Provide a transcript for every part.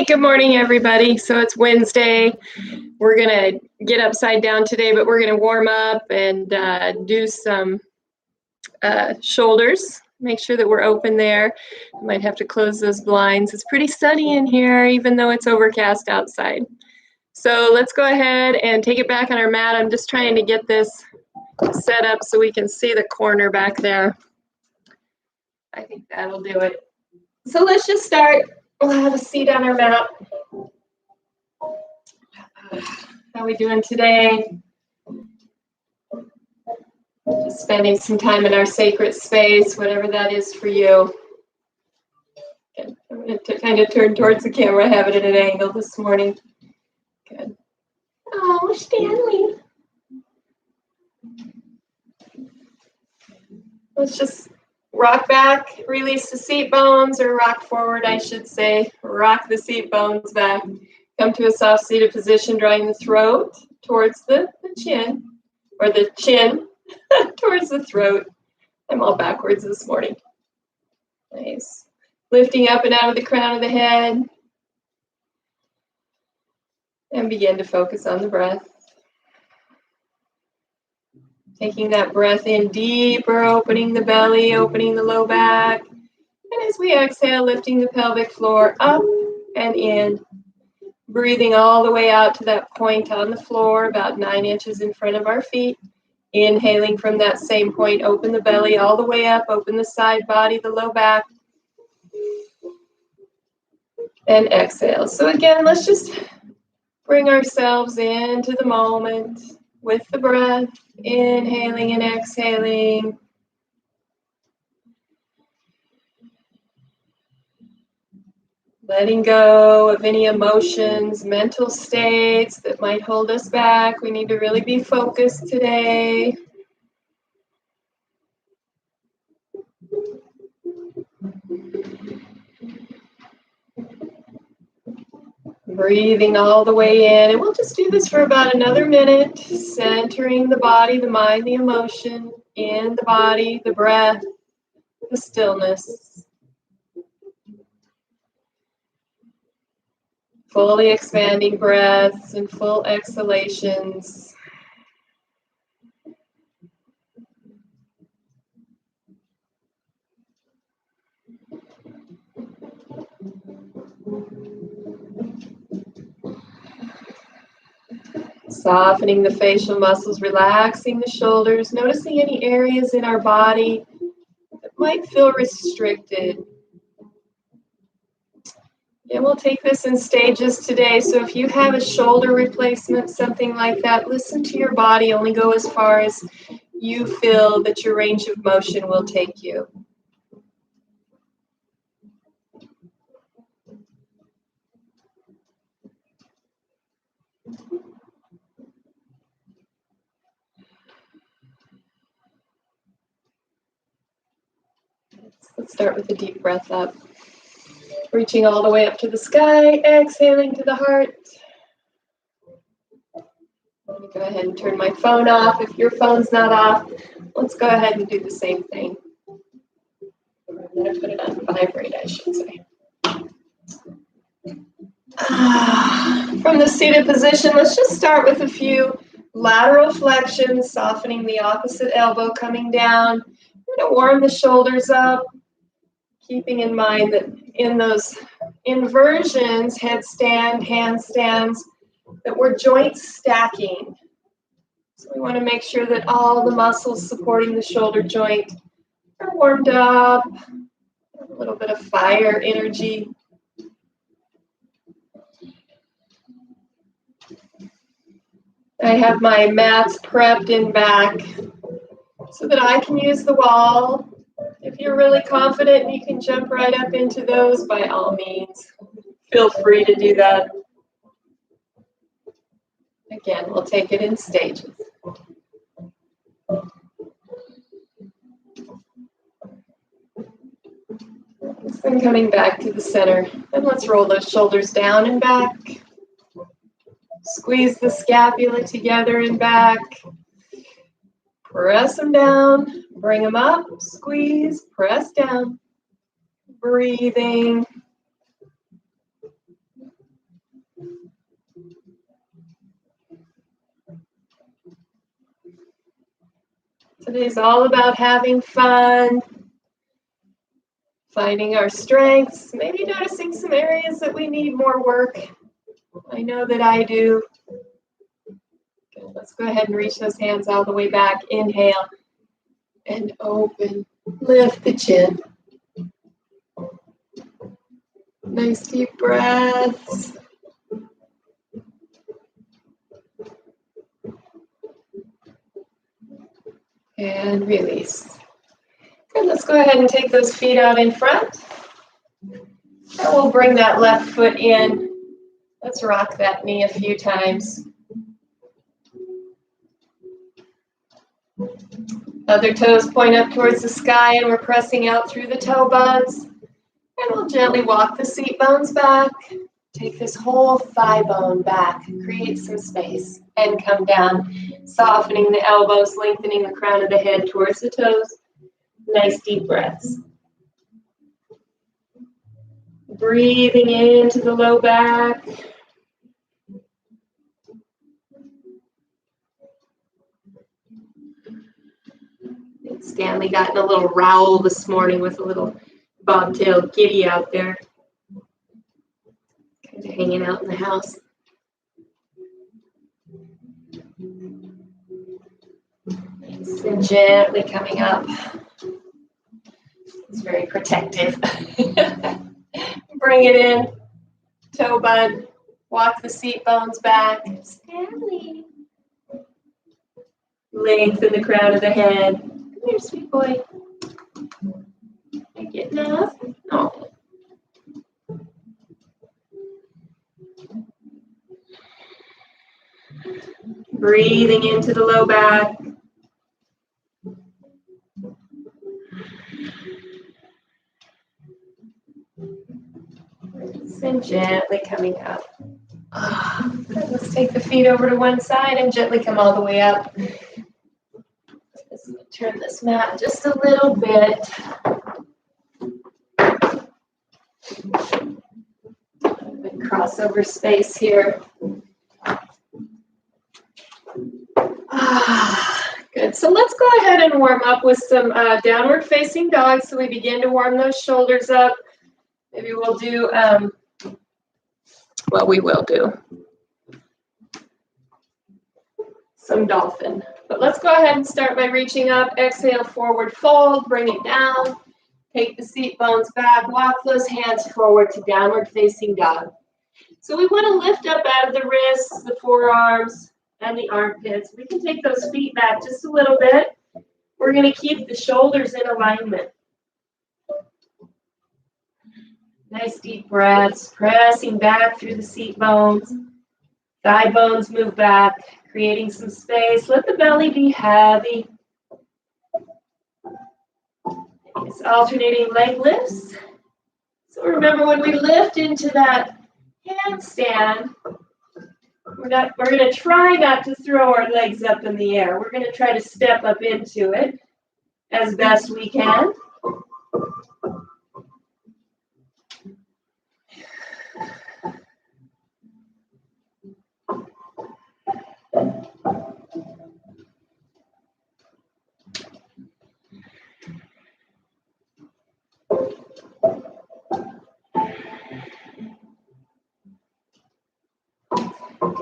Hey, good morning, everybody. So it's Wednesday. We're going to get upside down today, but we're going to warm up and do some shoulders. Make sure that we're open there. Might have to close those blinds. It's pretty sunny in here, even though it's overcast outside. So let's go ahead and take it back on our mat. I'm just trying to get this set up so we can see the corner back there. I think that'll do it. So let's just start. We'll have a seat on our mat. How are we doing today? Just spending some time in our sacred space, whatever that is for you. Good. I'm going to kind of turn towards the camera. I have it at an angle this morning. Good. Oh, Stanley. Let's just rock back, release the seat bones, or rock forward, I should say. Rock the seat bones back. Come to a soft seated position, drawing the throat towards the chin, or the chin towards the throat. I'm all backwards this morning. Nice. Lifting up and out of the crown of the head. And begin to focus on the breath. Taking that breath in deeper, opening the belly, opening the low back. And as we exhale, lifting the pelvic floor up and in. Breathing all the way out to that point on the floor, about 9 inches in front of our feet. Inhaling from that same point, open the belly all the way up, open the side body, the low back. And exhale. So again, let's just bring ourselves into the moment with the breath, inhaling and exhaling. Letting go of any emotions, mental states that might hold us back. We need to really be focused today. Breathing all the way in. And we'll just do this for about another minute, centering the body, the mind, the emotion in the body, the breath, the stillness. Fully expanding breaths and full exhalations. Softening the facial muscles, relaxing the shoulders, noticing any areas in our body that might feel restricted. And we'll take this in stages today. So if you have a shoulder replacement, something like that, listen to your body. Only go as far as you feel that your range of motion will take you. Let's start with a deep breath up. Reaching all the way up to the sky, exhaling to the heart. Let me go ahead and turn my phone off. If your phone's not off, let's go ahead and do the same thing. I'm going to put it on vibrate, I should say. From the seated position, let's just start with a few lateral flexions, softening the opposite elbow, coming down. I'm going to warm the shoulders up, keeping in mind that in those inversions, headstand, handstands, that we're joint stacking. So we want to make sure that all the muscles supporting the shoulder joint are warmed up, a little bit of fire energy. I have my mats prepped in back so that I can use the wall. If you're really confident and you can jump right up into those, by all means, feel free to do that. Again, we'll take it in stages. Then coming back to the center. And let's roll those shoulders down and back. Squeeze the scapula together and back. Press them down. Bring them up. Squeeze. Press down. Breathing. Today's all about having fun, finding our strengths, maybe noticing some areas that we need more work. I know that I do. Good. Let's go ahead and reach those hands all the way back. Inhale and open. Lift the chin. Nice deep breaths. And release. Good, let's go ahead and take those feet out in front. And we'll bring that left foot in. Let's rock that knee a few times. Other toes point up towards the sky and we're pressing out through the toe buds. And we'll gently walk the seat bones back. Take this whole thigh bone back. Create some space and come down, softening the elbows, lengthening the crown of the head towards the toes. Nice deep breaths. Breathing into the low back. Stanley got in a little rowl this morning with a little bobtailed kitty out there. Kind of hanging out in the house. Nice and gently coming up. It's very protective. Bring it in. Toe bud. Walk the seat bones back. Stanley. Lengthen the crown of the head. Come here, sweet boy. You getting up? No. Breathing into the low back. And gently coming up. Let's take the feet over to one side and gently come all the way up. Let's turn this mat just a little bit. Good crossover space here. Good. So let's go ahead and warm up with some downward facing dog. So we begin to warm those shoulders up. Maybe we'll do, we will do some dolphin. But let's go ahead and start by reaching up. Exhale, forward fold, bring it down. Take the seat bones back, walk those hands forward to downward facing dog. So we want to lift up out of the wrists, the forearms, and the armpits. We can take those feet back just a little bit. We're going to keep the shoulders in alignment. Nice deep breaths, pressing back through the seat bones. Thigh bones move back, creating some space. Let the belly be heavy. It's alternating leg lifts. So remember, when we lift into that handstand, we're going to try not to throw our legs up in the air. We're going to try to step up into it as best we can.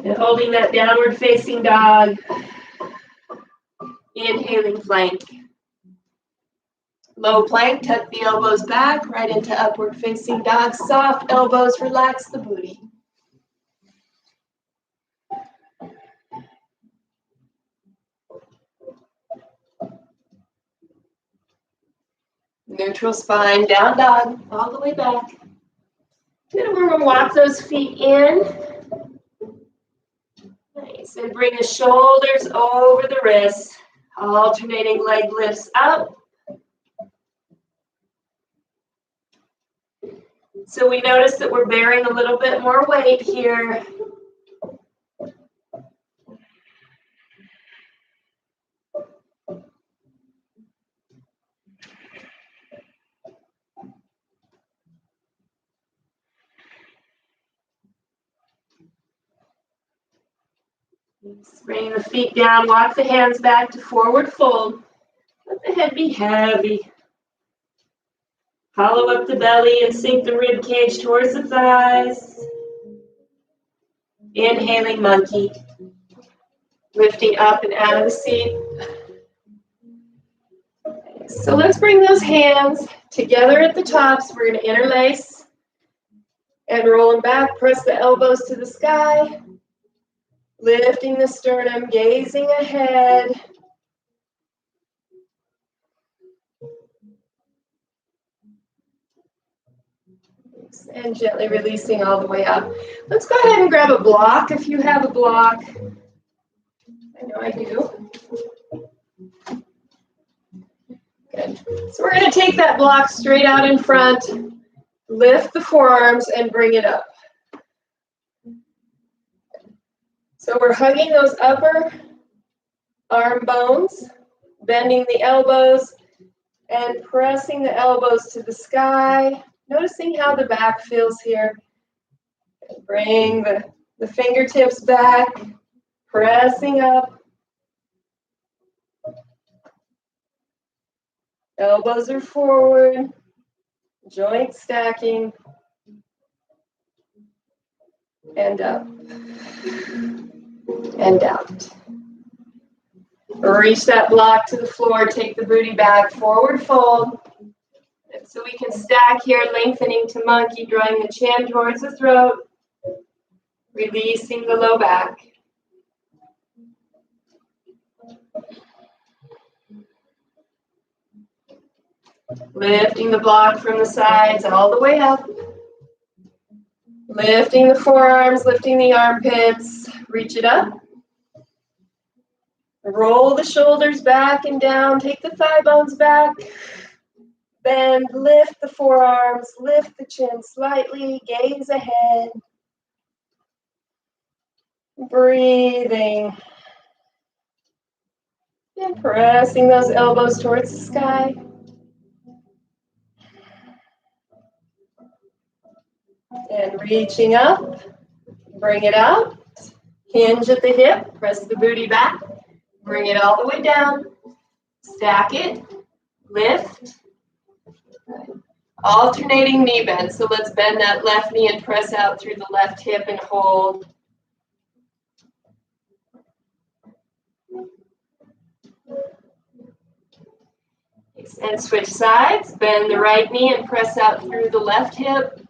And holding that downward facing dog. Inhaling plank. Low plank, tuck the elbows back, right into upward facing dog. Soft elbows, relax the booty. Neutral spine, down dog, all the way back. Then we're going to walk those feet in. Nice, and bring the shoulders over the wrists. Alternating leg lifts up. So we notice that we're bearing a little bit more weight here. Bring the feet down, walk the hands back to forward fold. Let the head be heavy. Hollow up the belly and sink the rib cage towards the thighs. Inhaling monkey. Lifting up and out of the seat. So let's bring those hands together at the tops. We're going to interlace and roll them back. Press the elbows to the sky. Lifting the sternum, gazing ahead. And gently releasing all the way up. Let's go ahead and grab a block if you have a block. I know I do. Good. So we're going to take that block straight out in front, lift the forearms, and bring it up. So we're hugging those upper arm bones, bending the elbows, and pressing the elbows to the sky. Noticing how the back feels here. Bring the fingertips back, pressing up. Elbows are forward, joints stacking, and up, and out. Reach that block to the floor, take the booty back, forward fold. And so we can stack here, lengthening to monkey, drawing the chin towards the throat, releasing the low back. Lifting the block from the sides all the way up. Lifting the forearms, lifting the armpits. Reach it up. Roll the shoulders back and down. Take the thigh bones back. Bend, lift the forearms, lift the chin slightly. Gaze ahead. Breathing. And pressing those elbows towards the sky. And reaching up, bring it out, hinge at the hip, press the booty back, bring it all the way down, stack it, lift, alternating knee bend. So let's bend that left knee and press out through the left hip and hold. And switch sides, bend the right knee and press out through the left hip.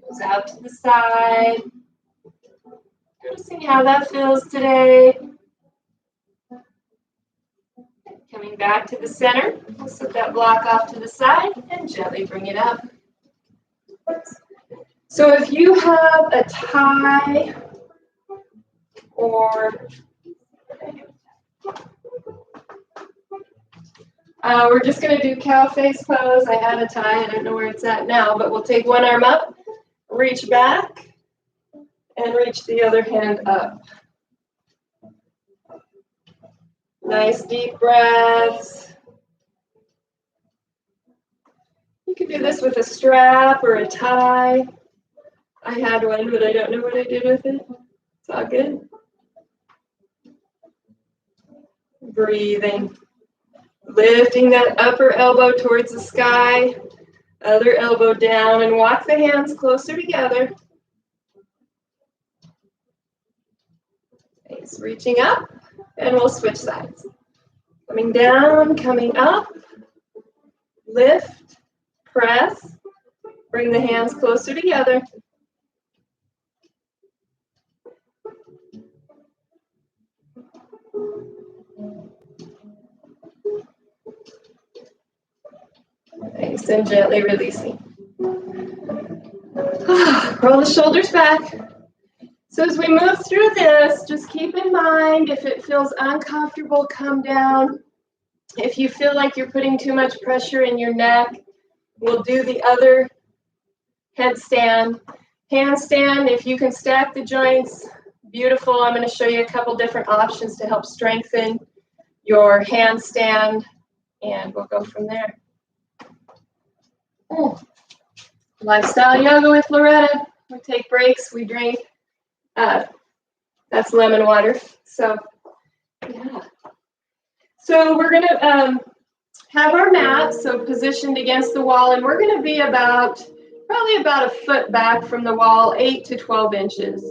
Goes out to the side. Noticing how that feels today. Coming back to the center. We'll set that block off to the side and gently bring it up. So if you have a tie or we're just going to do cow face pose. I had a tie. I don't know where it's at now, but we'll take one arm up. Reach back and reach the other hand up. Nice deep breaths. You can do this with a strap or a tie. I had one, but I don't know what I did with it. It's all good. Breathing. Lifting that upper elbow towards the sky. Other elbow down and walk the hands closer together. Nice. Reaching up and we'll switch sides. Coming down, coming up. Lift, press. Bring the hands closer together. Nice, and gently releasing. Roll the shoulders back. So as we move through this, just keep in mind if it feels uncomfortable, come down. If you feel like you're putting too much pressure in your neck, we'll do the other headstand. Handstand, if you can stack the joints, beautiful. I'm going to show you a couple different options to help strengthen your handstand, and we'll go from there. Lifestyle yoga with Loretta. We take breaks, we drink. That's lemon water. So, yeah. So we're going to have our mat so positioned against the wall, and we're going to be probably about a foot back from the wall, 8 to 12 inches.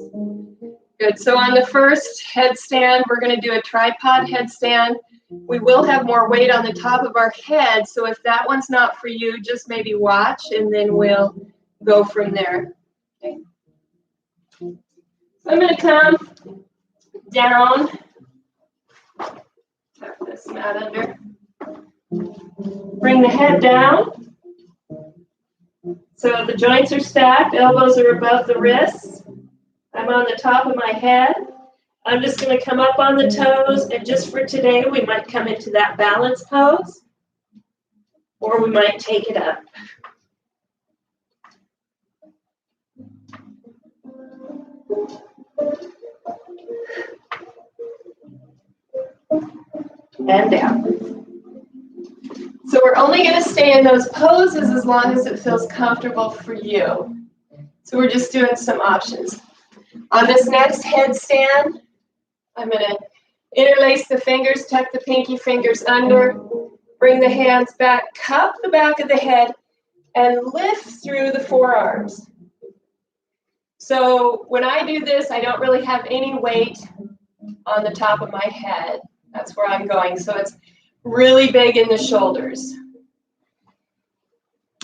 Good. So on the first headstand, we're going to do a tripod headstand. We will have more weight on the top of our head, so if that one's not for you, just maybe watch, and then we'll go from there. Okay. So I'm going to come down, tuck this mat under, bring the head down. So the joints are stacked, elbows are above the wrists. I'm on the top of my head. I'm just going to come up on the toes, and just for today, we might come into that balance pose, or we might take it up. And down. So we're only going to stay in those poses as long as it feels comfortable for you. So we're just doing some options. On this next headstand, I'm going to interlace the fingers, tuck the pinky fingers under, bring the hands back, cup the back of the head, and lift through the forearms. So when I do this, I don't really have any weight on the top of my head. That's where I'm going. So it's really big in the shoulders.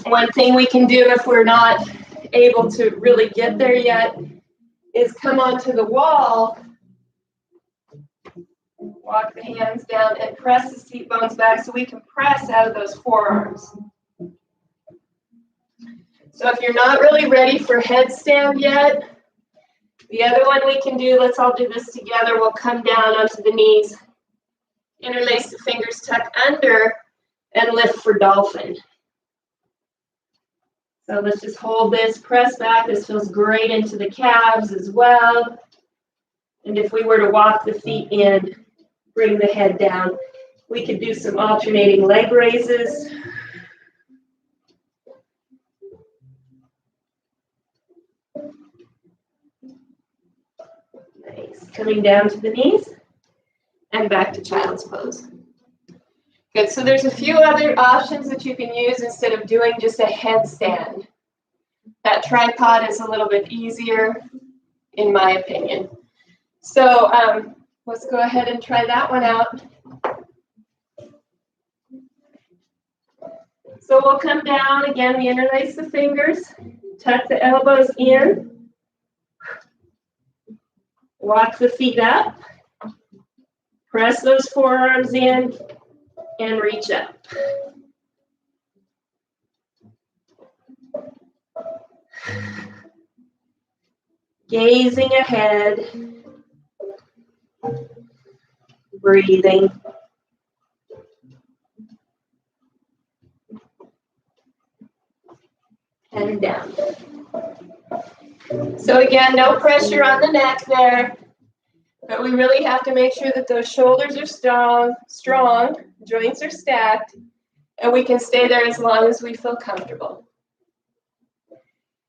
One thing we can do if we're not able to really get there yet is come onto the wall, walk the hands down, and press the seat bones back so we can press out of those forearms. So if you're not really ready for headstand yet, the other one we can do, let's all do this together. We'll come down onto the knees, interlace the fingers, tuck under, and lift for dolphin. So let's just hold this, press back. This feels great into the calves as well. And if we were to walk the feet in, bring the head down, we could do some alternating leg raises. Nice. Coming down to the knees and back to child's pose. Good, so there's a few other options that you can use instead of doing just a headstand. That tripod is a little bit easier, in my opinion. So let's go ahead and try that one out. So we'll come down, again, we interlace the fingers, tuck the elbows in, walk the feet up, press those forearms in, and reach up. Gazing ahead, breathing. And down. So again, no pressure on the neck there, but we really have to make sure that those shoulders are strong, joints are stacked, and we can stay there as long as we feel comfortable.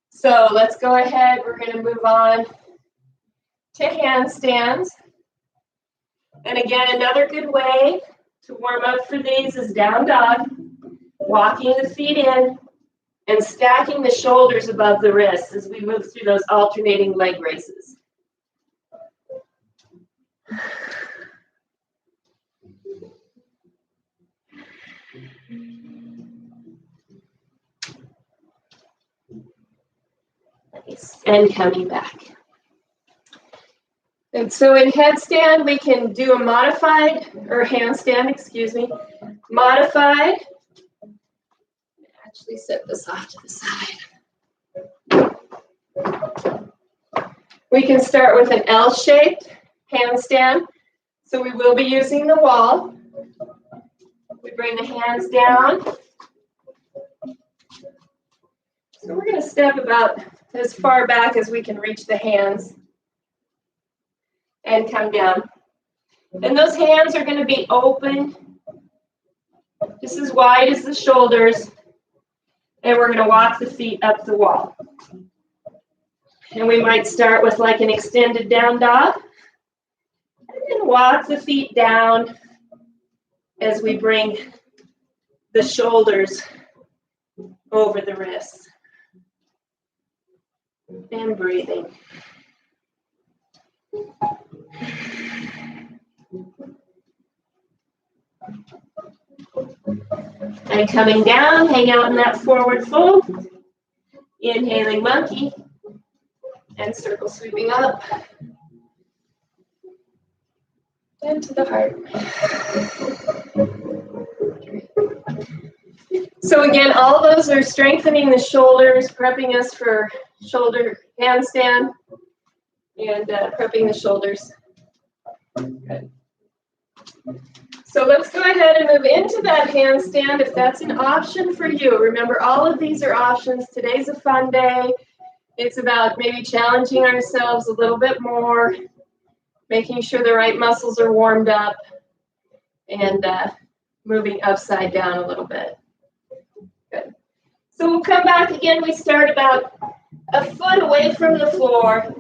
So let's go ahead, we're going to move on to handstands. And again, another good way to warm up for these is down dog, walking the feet in and stacking the shoulders above the wrists as we move through those alternating leg raises. Nice. And coming back. And so in headstand, we can do a modified, or handstand, excuse me, modified. Actually set this off to the side. We can start with an L-shaped handstand. So we will be using the wall. We bring the hands down. So we're going to step about as far back as we can reach the hands and come down. And those hands are going to be open, just as wide as the shoulders. And we're going to walk the feet up the wall. And we might start with like an extended down dog. And then walk the feet down as we bring the shoulders over the wrists. And breathing. And coming down, hang out in that forward fold. Inhaling monkey. And circle sweeping up. And to the heart. So again, all those are strengthening the shoulders, prepping us for shoulder handstand, and prepping the shoulders. Good. So let's go ahead and move into that handstand if that's an option for you. Remember, all of these are options. Today's a fun day. It's about maybe challenging ourselves a little bit more, making sure the right muscles are warmed up, and moving upside down a little bit. Good. So we'll come back again. We start about a foot away from the floor.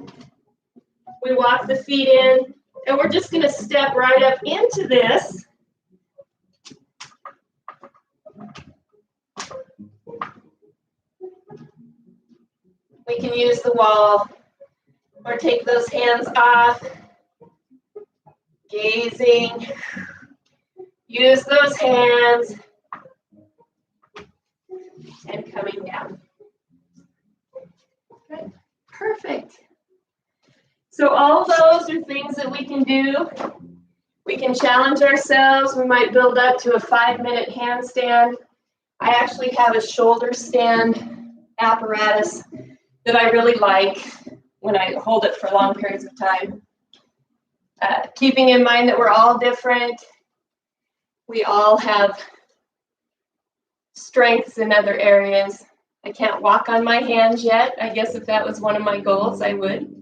We walk the feet in, and we're just going to step right up into this. We can use the wall or take those hands off, gazing. Use those hands and coming down. Good. Perfect. So all those are things that we can do. We can challenge ourselves. We might build up to a 5-minute handstand. I actually have a shoulder stand apparatus that I really like when I hold it for long periods of time. Keeping in mind that we're all different. We all have strengths in other areas. I can't walk on my hands yet. I guess if that was one of my goals, I would.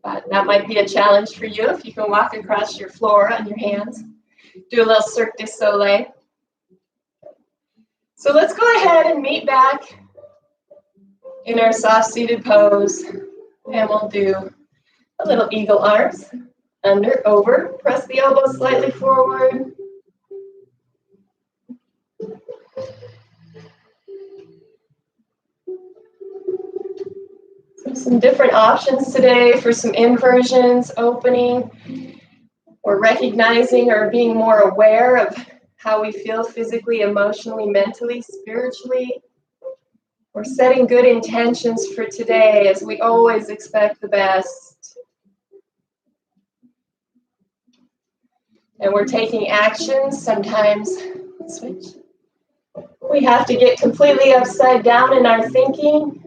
But that might be a challenge for you if you can walk across your floor on your hands. Do a little Cirque du Soleil. So let's go ahead and meet back in our soft seated pose. And we'll do a little eagle arms. Under, over. Press the elbows slightly forward. So some different options today for some inversions, opening. We're recognizing or being more aware of how we feel physically, emotionally, mentally, spiritually. We're setting good intentions for today as we always expect the best. And we're taking actions. Sometimes, switch. We have to get completely upside down in our thinking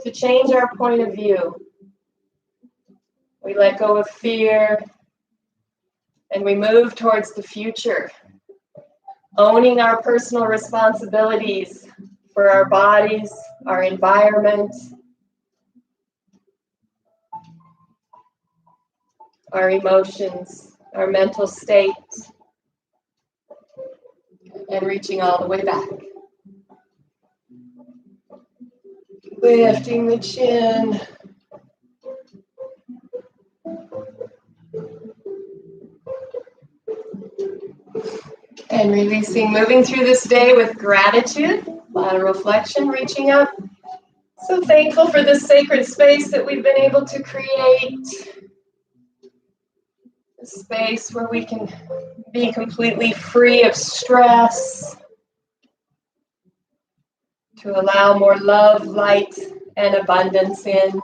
to change our point of view. We let go of fear and we move towards the future, owning our personal responsibilities for our bodies, our environment, our emotions, our mental state, and reaching all the way back. Lifting the chin. And releasing, moving through this day with gratitude, lateral flexion, reaching up. So thankful for this sacred space that we've been able to create. A space where we can be completely free of stress, to allow more love, light, and abundance in.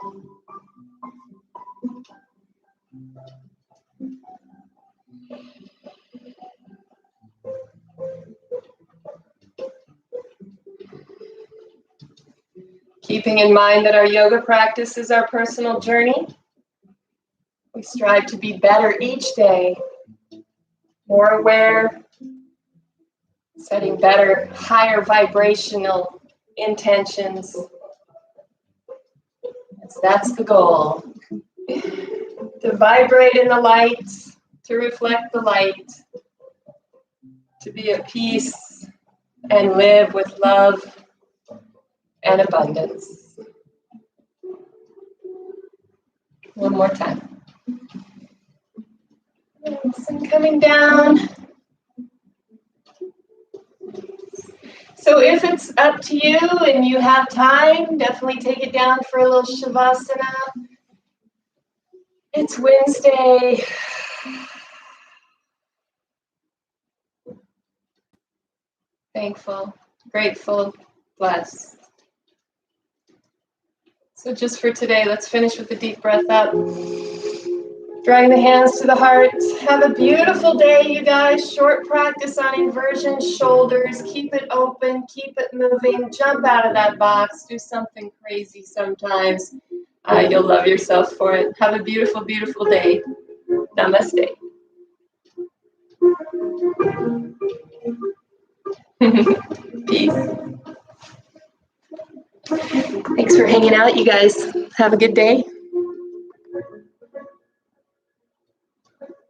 Keeping in mind that our yoga practice is our personal journey. We strive to be better each day, more aware, setting better, higher vibrational intentions. That's the goal. To vibrate in the light, to reflect the light, to be at peace and live with love and abundance. One more time. And coming down, So if it's up to you and you have time, definitely take it down for a little Shavasana. It's Wednesday. Thankful, grateful, blessed. So just for today, let's finish with a deep breath up. Drawing the hands to the heart. Have a beautiful day, you guys. Short practice on inversion shoulders. Keep it open, keep it moving. Jump out of that box. Do something crazy sometimes. You'll love yourself for it. Have a beautiful, beautiful day. Namaste. Peace. Thanks for hanging out, you guys. Have a good day.